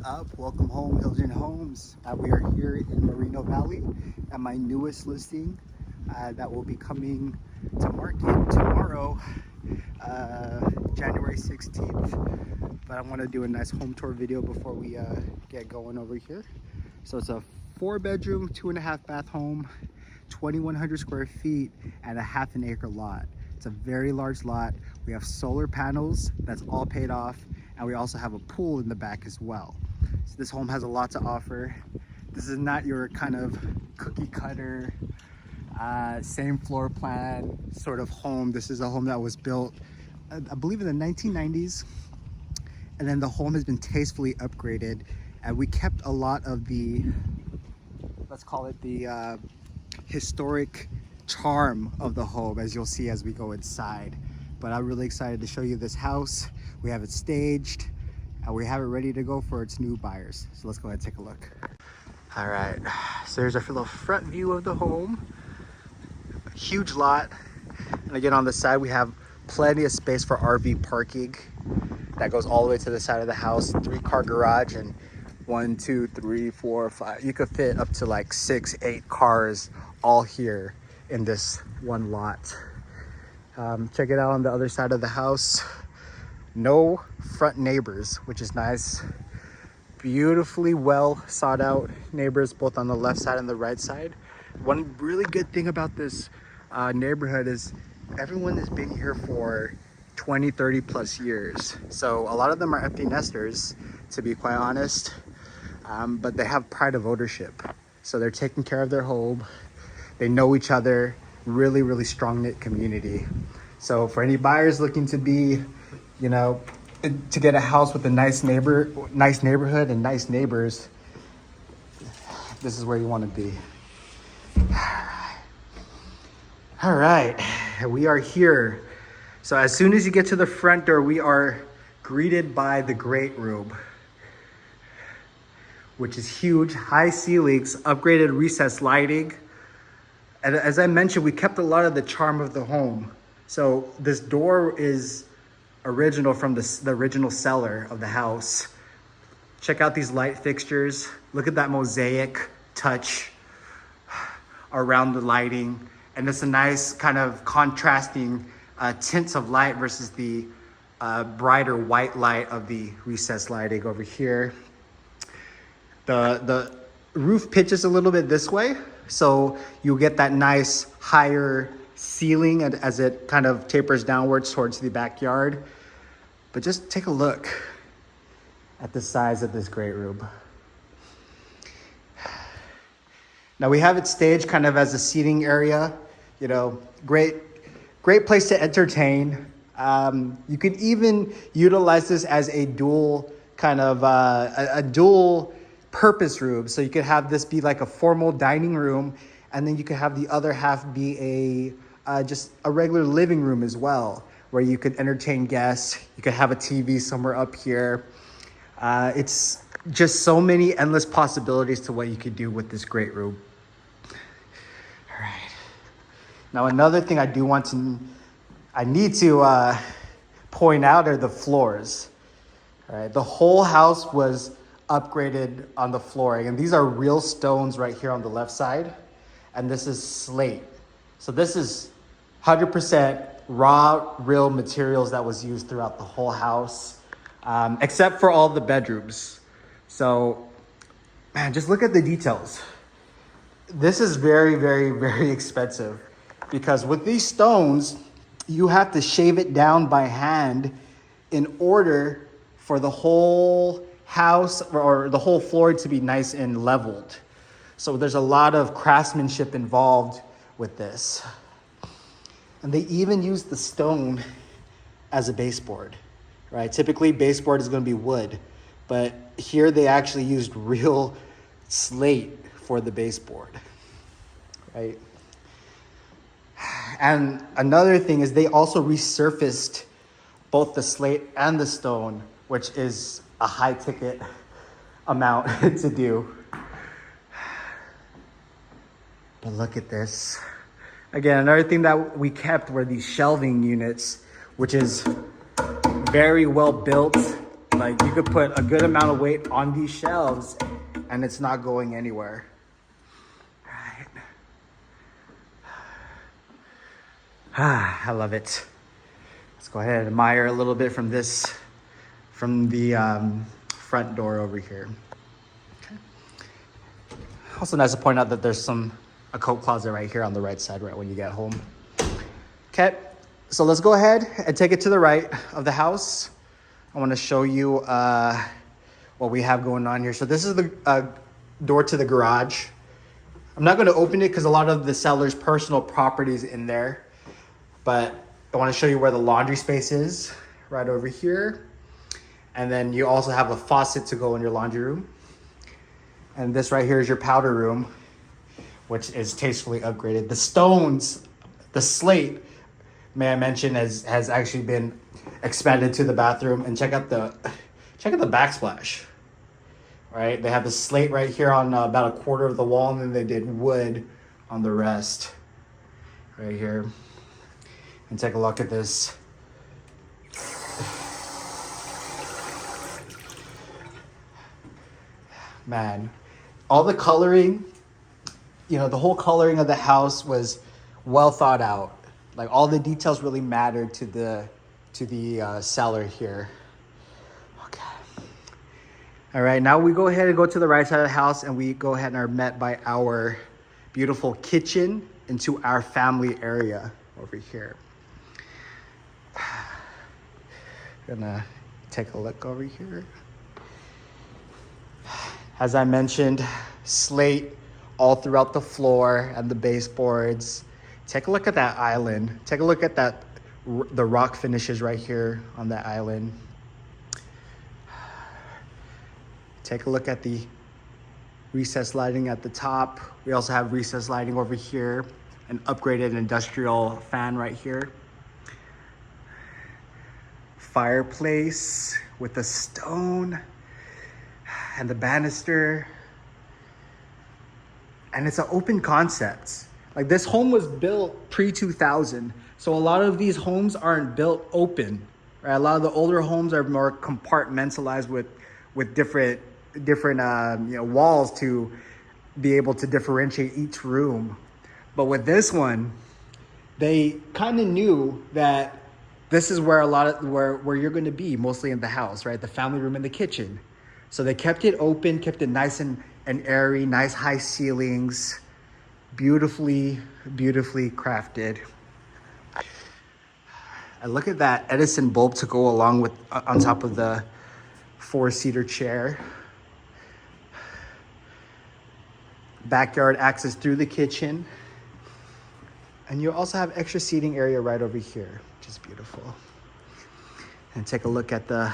up? Welcome home, Hiljin Homes. We are here in Moreno Valley at my newest listing that will be coming to market tomorrow, January 16th. But I want to do a nice home tour video before we get going over here. So it's a 4-bedroom, 2.5 bath home, 2,100 square feet, and a half an acre lot. It's a very large lot. We have solar panels, that's all paid off, and we also have a pool in the back as well. So this home has a lot to offer. This is not your kind of cookie cutter, same floor plan sort of home. This is a home that was built, I believe, in the 1990s. And then the home has been tastefully upgraded. And we kept a lot of the, let's call it the historic charm of the home, as you'll see as we go inside. But I'm really excited to show you this house. We have it staged and we have it ready to go for its new buyers. So let's go ahead and take a look. All right, so there's our little front view of the home. A huge lot. And again, on the side, we have plenty of space for RV parking. That goes all the way to the side of the house. 3-car garage, and 1, 2, 3, 4, 5. You could fit up to like 6, 8 cars all here in this one lot. Check it out on the other side of the house. No front neighbors, which is nice. Beautifully well sought out neighbors, both on the left side and the right side. One really good thing about this neighborhood is everyone has been here for 20, 30 plus years. So a lot of them are empty nesters, to be quite honest, but they have pride of ownership. So they're taking care of their home. They know each other. Really, really strong knit community. So for any buyers looking to be, you know, to get a house with a nice neighborhood and nice neighbors, this is where you want to be. All right, we are here. So as soon as you get to the front door, we are greeted by the great room, which is huge, high ceilings, upgraded recessed lighting. And as I mentioned, we kept a lot of the charm of the home. So this door is original from the original seller of the house. Check out these light fixtures. Look at that mosaic touch around the lighting. And it's a nice kind of contrasting tints of light versus the brighter white light of the recessed lighting over here. The roof pitches a little bit this way, so you'll get that nice higher ceiling and as it kind of tapers downwards towards the backyard. But just take a look at the size of this great room. Now we have it staged kind of as a seating area, you know, great place to entertain. You could even utilize this as a dual kind of a dual purpose room. So you could have this be like a formal dining room, and then you could have the other half be just a regular living room as well, where you could entertain guests. You could have a TV somewhere up here. It's just so many endless possibilities to what you could do with this great room. All right. Now another thing I need to point out are the floors. All right, the whole house was upgraded on the flooring, and these are real stones right here on the left side, and this is slate. So this is 100% raw, real materials that was used throughout the whole house, except for all the bedrooms. So, man, just look at the details. This is very, very, very expensive, because with these stones, you have to shave it down by hand in order for the whole house or the whole floor to be nice and leveled. So there's a lot of craftsmanship involved with this. And they even use the stone as a baseboard, right? Typically baseboard is going to be wood, but here they actually used real slate for the baseboard, right? And another thing is they also resurfaced both the slate and the stone, which is a high ticket amount to do. But look at this. Again, another thing that we kept were these shelving units, which is very well built Like you could put a good amount of weight on these shelves and it's not going anywhere. All right. I love it. Let's go ahead and admire a little bit from the front door over here. Okay. Also nice to point out that there's a coat closet right here on the right side, right when you get home. Okay, so let's go ahead and take it to the right of the house. I want to show you what we have going on here. So this is the door to the garage. I'm not going to open it because a lot of the seller's personal property is in there. But I want to show you where the laundry space is, right over here. And then you also have a faucet to go in your laundry room. And this right here is your powder room, which is tastefully upgraded. The stones, the slate, may I mention, has actually been expanded to the bathroom. And check out the backsplash. Right, they have the slate right here on about a quarter of the wall, and then they did wood on the rest. Right here, and take a look at this. Man, all the coloring, the whole coloring of the house was well thought out. Like all the details really mattered to the seller here. Okay. All right, now we go ahead and go to the right side of the house, and we go ahead and are met by our beautiful kitchen into our family area over here. Gonna take a look over here. As I mentioned, slate all throughout the floor and the baseboards. Take a look at that island. Take a look at the rock finishes right here on that island. Take a look at the recessed lighting at the top. We also have recessed lighting over here, an upgraded industrial fan right here. Fireplace with the stone and the banister. And it's an open concept. Like this home was built pre-2000. So a lot of these homes aren't built open, right? A lot of the older homes are more compartmentalized with different walls to be able to differentiate each room. But with this one, they kind of knew that this is where where you're going to be mostly in the house, right? The family room and the kitchen. So they kept it open, kept it nice and airy, nice high ceilings, beautifully crafted. And look at that Edison bulb to go along with on top of the 4-seater chair. Backyard access through the kitchen. And you also have extra seating area right over here, which is beautiful. And take a look at go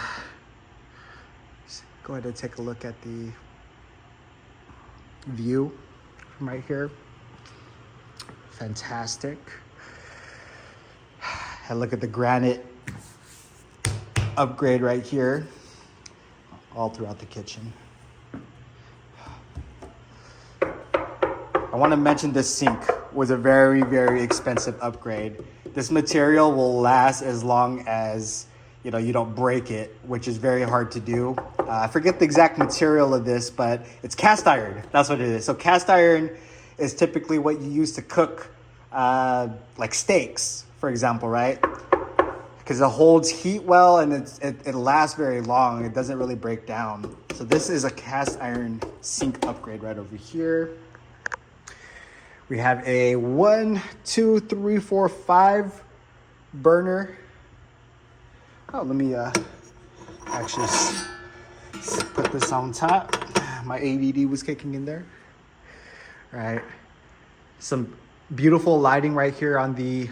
ahead and take a look at the view from right here. Fantastic. And look at the granite upgrade right here, all throughout the kitchen. I want to mention this sink was a very, very expensive upgrade. This material will last as long as you don't break it, which is very hard to do. I forget the exact material of this, but it's cast iron. That's what it is. So cast iron is typically what you use to cook like steaks, for example, right? Because it holds heat well and it lasts very long. It doesn't really break down. So this is a cast iron sink upgrade right over here. We have a 1, 2, 3, 4, 5 burner. Oh, let me actually put this on top. My ADD was kicking in there. All right. Some beautiful lighting right here on the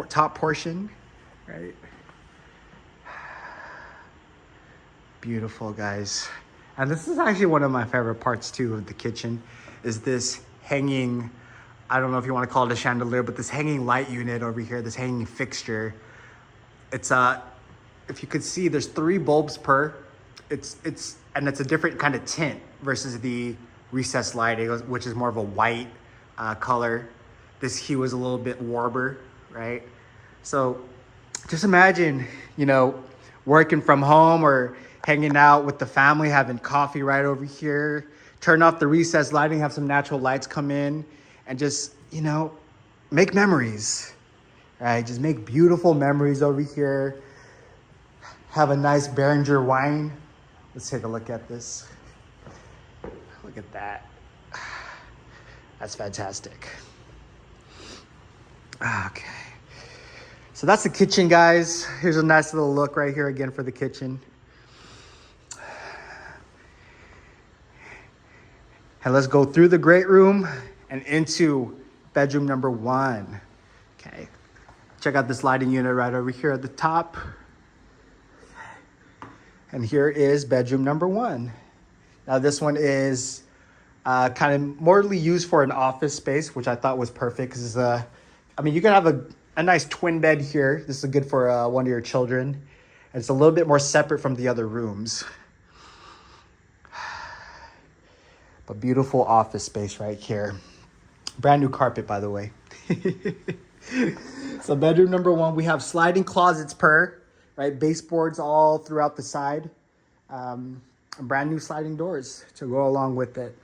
top portion, right? Beautiful, guys. And this is actually one of my favorite parts too of the kitchen, is this hanging, I don't know if you want to call it a chandelier, but this hanging light unit over here, this hanging fixture. It's if you could see, there's 3 bulbs per. It's a different kind of tint versus the recessed lighting, which is more of a white color. This hue is a little bit warmer, right? So just imagine, working from home or hanging out with the family, having coffee right over here. Turn off the recessed lighting, have some natural lights come in, and just, you know, make memories, right? Just make beautiful memories over here. Have a nice Behringer wine. Let's take a look at this. Look at that. That's fantastic. Okay. So that's the kitchen, guys. Here's a nice little look right here again for the kitchen. And let's go through the great room and into bedroom number 1. Okay. Check out this lighting unit right over here at the top. And here is bedroom number 1. Now this one is kind of morely used for an office space, which I thought was perfect because I mean, you can have a nice twin bed here. This is good for one of your children. And it's a little bit more separate from the other rooms. But beautiful office space right here. Brand new carpet, by the way. So bedroom number 1, we have sliding closets right? Baseboards all throughout the side. Brand new sliding doors to go along with it.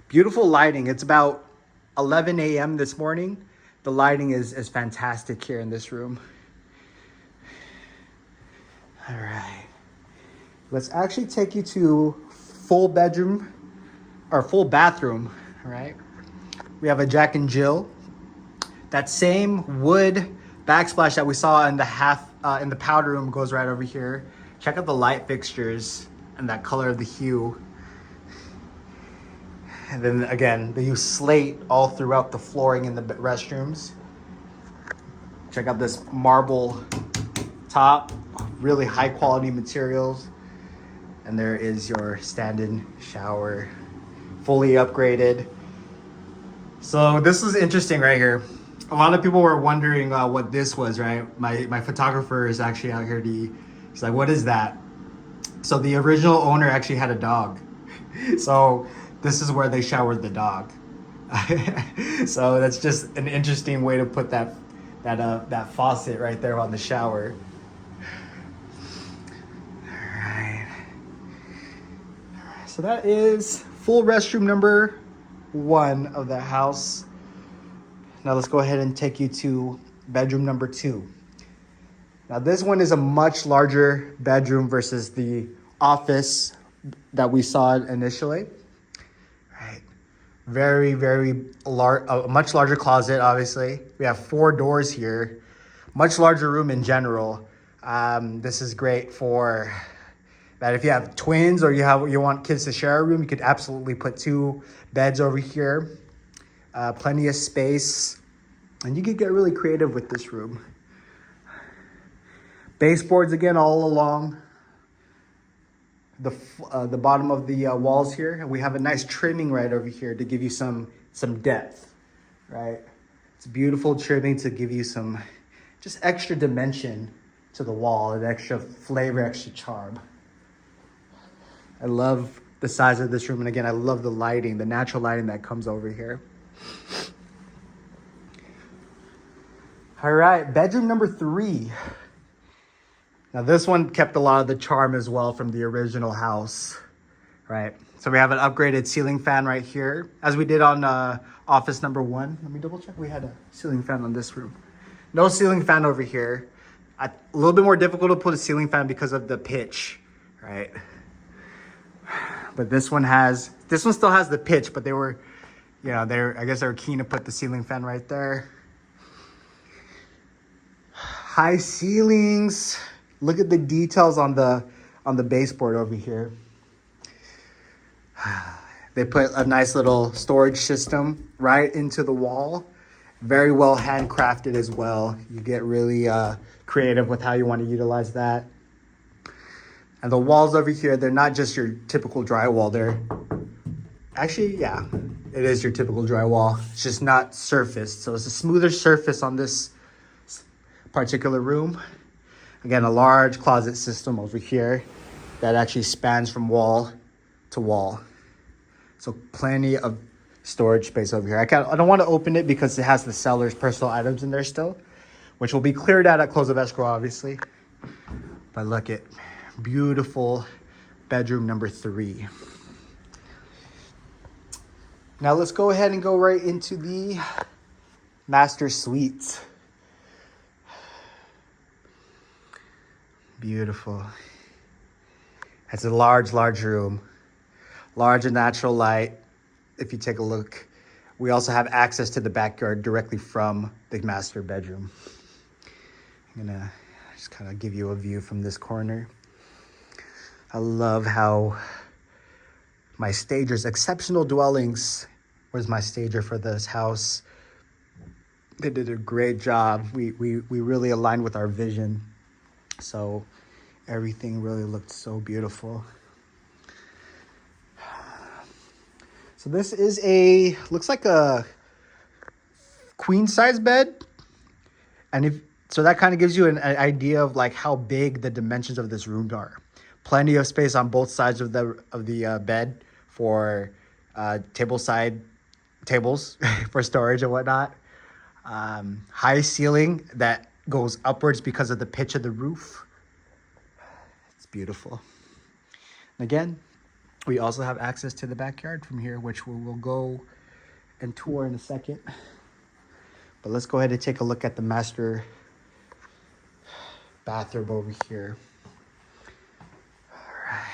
Beautiful lighting. It's about 11 a.m. this morning. The lighting is fantastic here in this room. All right. Let's actually take you to full bedroom or full bathroom, all right? We have a Jack and Jill. That same wood backsplash that we saw in the powder room goes right over here. Check out the light fixtures and that color of the hue. And then again, they use slate all throughout the flooring in the restrooms. Check out this marble top, really high quality materials. And there is your stand-in shower, fully upgraded. So this is interesting right here. A lot of people were wondering what this was, right? My photographer is actually out here. He's like, what is that? So the original owner actually had a dog. So this is where they showered the dog. So that's just an interesting way to put that faucet right there on the shower. All right. So that is full restroom number 1 of the house. Now let's go ahead and take you to bedroom number 2. Now this one is a much larger bedroom versus the office that we saw initially. Right. Very, very large, a much larger closet, obviously. We have 4 doors here. Much larger room in general. This is great for that if you have twins or you want kids to share a room, you could absolutely put 2 beds over here. Plenty of space, and you could get really creative with this room. Baseboards again all along the bottom of the walls here, and we have a nice trimming right over here to give you some depth, right? It's beautiful trimming to give you some just extra dimension to the wall, and extra flavor, extra charm. I love the size of this room, and again, I love the lighting, the natural lighting that comes over here. All right, bedroom number 3. Now this one kept a lot of the charm as well from the original house, right? So we have an upgraded ceiling fan right here, as we did on office number 1. Let me double check. We had a ceiling fan on this room. No ceiling fan over here. A little bit more difficult to put a ceiling fan because of the pitch, right? But this one still has the pitch, but they were, I guess they were keen to put the ceiling fan right there. High ceilings. Look at the details on the baseboard over here. They put a nice little storage system right into the wall. Very well handcrafted as well. You get really creative with how you want to utilize that. And the walls over here, they're not just your typical drywall. They're actually, yeah, it is your typical drywall. It's just not surfaced. So it's a smoother surface on this particular room. Again, a large closet system over here that actually spans from wall to wall. So plenty of storage space over here. I don't want to open it because it has the seller's personal items in there still, which will be cleared out at close of escrow, obviously. But look at Beautiful bedroom number 3. Now let's go ahead and go right into the master suite. Beautiful. It's a large room. Large and natural light. If you take a look, we also have access to the backyard directly from the master bedroom. I'm gonna just kind of give you a view from this corner. I love how my stagers, Exceptional Dwellings was my stager for this house. They did a great job. We really aligned with our vision. So everything really looked so beautiful. So this is looks like a queen size bed. And so that kind of gives you an idea of like how big the dimensions of this room are. Plenty of space on both sides of the bed for tables for storage and whatnot. High ceiling that goes upwards because of the pitch of the roof. It's beautiful. And again, we also have access to the backyard from here, which we will go and tour in a second. But let's go ahead and take a look at the master bathroom over here. All right.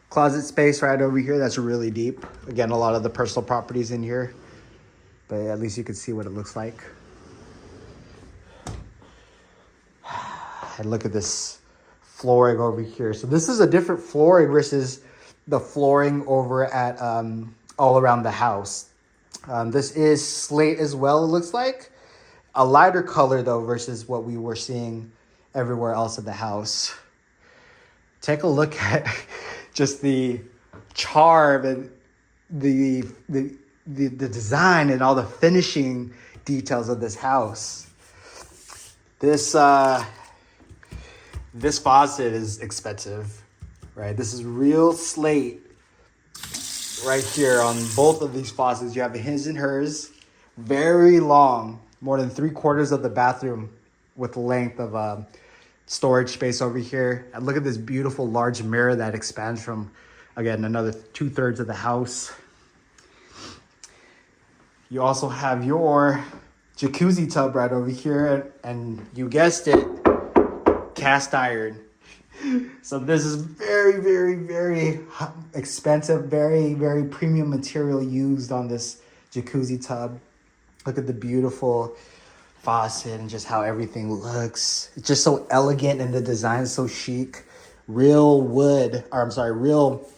Closet space right over here. That's really deep. Again, a lot of the personal properties in here, but at least you can see what it looks like. And look at this flooring over here. So this is a different flooring versus the flooring over at all around the house. This is slate as well, it looks like. A lighter color though versus what we were seeing everywhere else in the house. Take a look at just the charm and the design and all the finishing details of this house. This faucet is expensive, right? This is real slate right here on both of these faucets. You have a his and hers, very long, more than 3/4 of the bathroom with length of storage space over here. And look at this beautiful large mirror that expands from, again, another 2/3 of the house. You also have your jacuzzi tub right over here, and you guessed it, cast iron. So this is very, very, very expensive, very, very premium material used on this jacuzzi tub. Look at the beautiful faucet and just how everything looks. It's just so elegant and the design is so chic. Real wood, or I'm sorry, real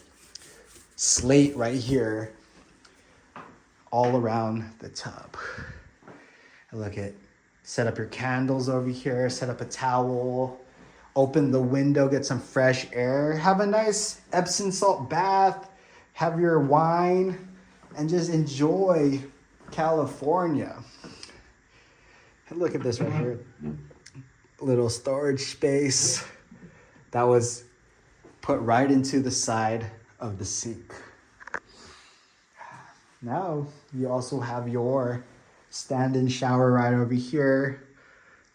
slate right here all around the tub. And look at, set up your candles over here, set up a towel, open the window, get some fresh air, have a nice Epsom salt bath, have your wine, and just enjoy California. And look at this right here. Little storage space that was put right into the side of the sink. Now you also have your stand-in shower right over here.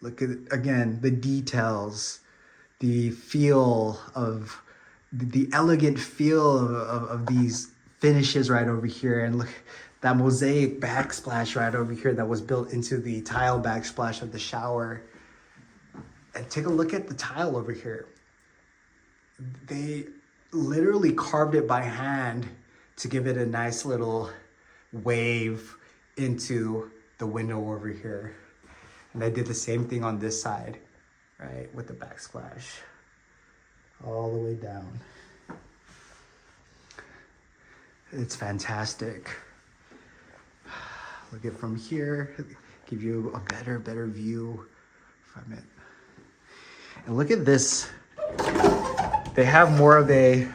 Look at, again, the details, the feel of, the elegant feel of these finishes right over here. And look, that mosaic backsplash right over here that was built into the tile backsplash of the shower. And take a look at the tile over here. They literally carved it by hand to give it a nice little wave into the window over here. And I did the same thing on this side, right, with the backsplash all the way down. It's fantastic. Look at from here, give you a better view from it. And look at this. They have more of a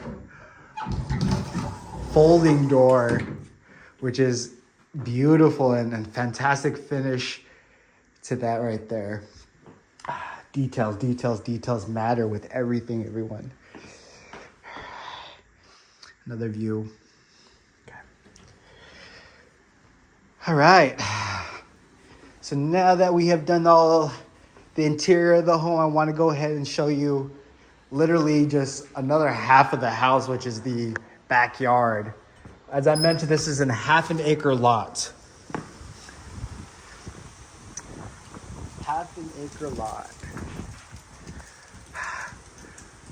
folding door, which is beautiful and fantastic finish to that right there. Details matter with everything, everyone. Another view. Okay. All right. So now that we have done all the interior of the home, I want to go ahead and show you literally just another half of the house, which is the backyard. As I mentioned, this is a half an acre lot. Half an acre lot.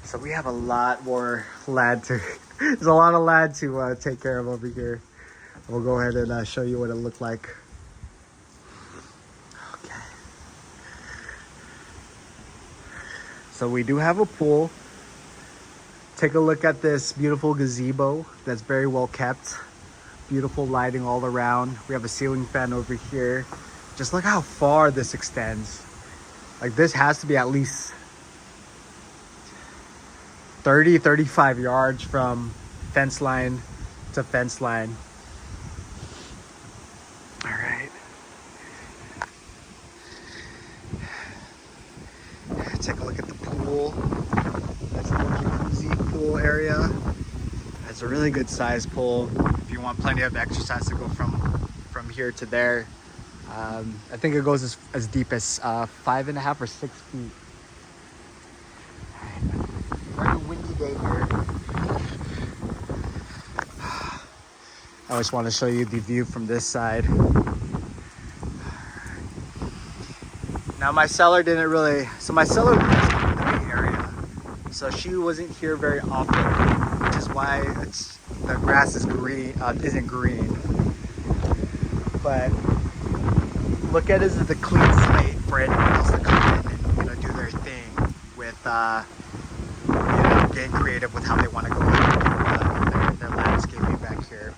So we have a lot more land to, there's a lot of land to take care of over here. We'll go ahead and show you what it looked like. Okay. So we do have a pool. Take a look at this beautiful gazebo that's very well kept. Beautiful lighting all around. We have a ceiling fan over here. Just look how far this extends. Like this has to be at least 30, 35 yards from fence line to fence line. All right. Take a look at the pool. That's a jacuzzi pool area. It's a really good size pool. If you want plenty of exercise to go from here to there. I think it goes as deep as 5.5 or 6 feet. Very windy day here. I just want to show you the view from this side. Now my seller didn't really, so my seller lives in the Bay Area, so she wasn't here very often, which is why the grass is green, isn't green. But look at it as the clean slate for anyone else to come in and do their thing with getting creative with how they want to go their landscaping back here.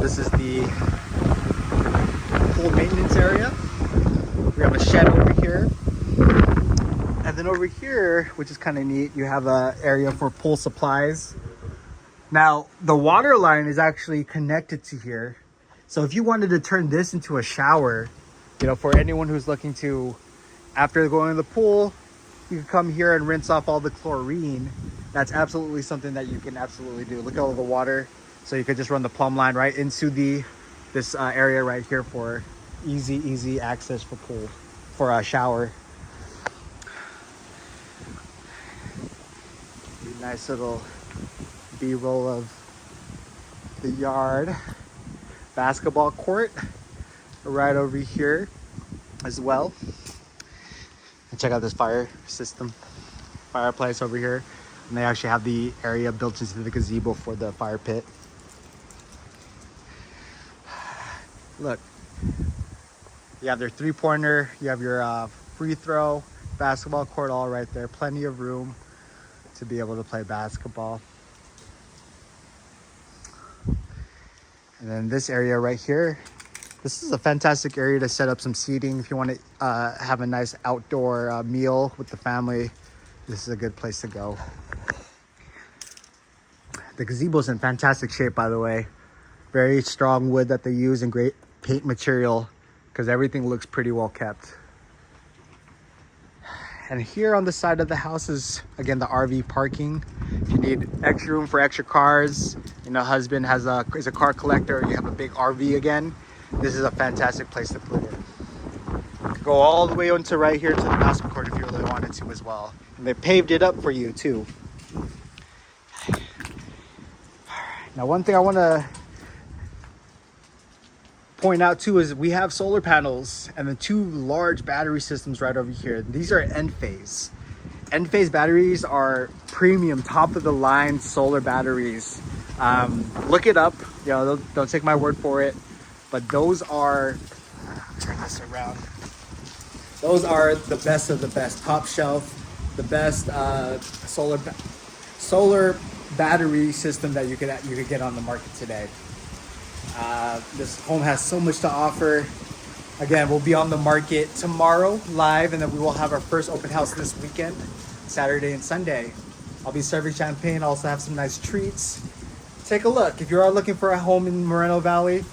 This is the pool maintenance area. We have a shed over here. And then over here, which is kind of neat, you have an area for pool supplies. Now, the water line is actually connected to here. So if you wanted to turn this into a shower, for anyone who's looking to, after going to the pool, you can come here and rinse off all the chlorine. That's absolutely something that you can absolutely do. Look at all the water. So you could just run the plumb line right into this area right here for easy access for a shower. Nice little B-roll of the yard. Basketball court right over here as well. And check out this fireplace over here. And they actually have the area built into the gazebo for the fire pit. Look, you have their three-pointer, you have your free throw, basketball court all right there. Plenty of room to be able to play basketball. And then this area right here, this is a fantastic area to set up some seating. If you want to have a nice outdoor meal with the family, this is a good place to go. The gazebo's in fantastic shape, by the way. Very strong wood that they use and great paint material because everything looks pretty well kept. And here on the side of the house is, again, the RV parking. If you need extra room for extra cars, husband is a car collector, you have a big RV again, this is a fantastic place to put it. You could go all the way onto right here to the basketball court if you really wanted to as well. And they paved it up for you too. Now, one thing I want to point out too is we have solar panels and the two large battery systems right over here. These are Enphase. Enphase batteries are premium, top of the line solar batteries. Look it up. Don't take my word for it, but those are, turn this around. Those are the best of the best, top shelf, the best solar battery system that you could get on the market today. This home has so much to offer. Again, we'll be on the market tomorrow live, and then we will have our first open house this weekend, Saturday and Sunday. I'll be serving champagne, also have some nice treats. Take a look. If you are looking for a home in Moreno Valley,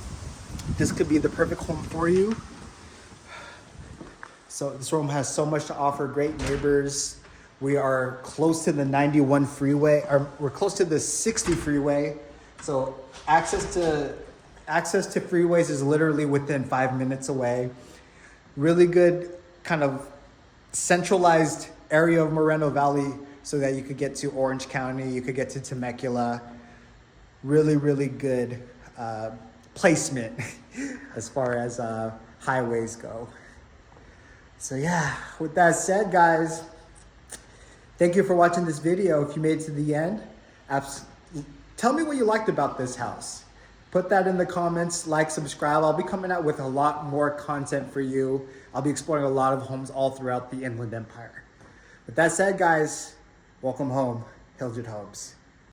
this could be the perfect home for you. So this home has so much to offer, great neighbors. We are close to the 91 freeway, or we're close to the 60 freeway. So access to freeways is literally within 5 minutes away. Really good kind of centralized area of Moreno Valley so that you could get to Orange County, you could get to Temecula. Really, really good placement as far as highways go. So yeah, with that said, guys, thank you for watching this video. If you made it to the end, tell me what you liked about this house. Put that in the comments, like, subscribe. I'll be coming out with a lot more content for you. I'll be exploring a lot of homes all throughout the Inland Empire. With that said, guys, welcome home, Hiljin Homes.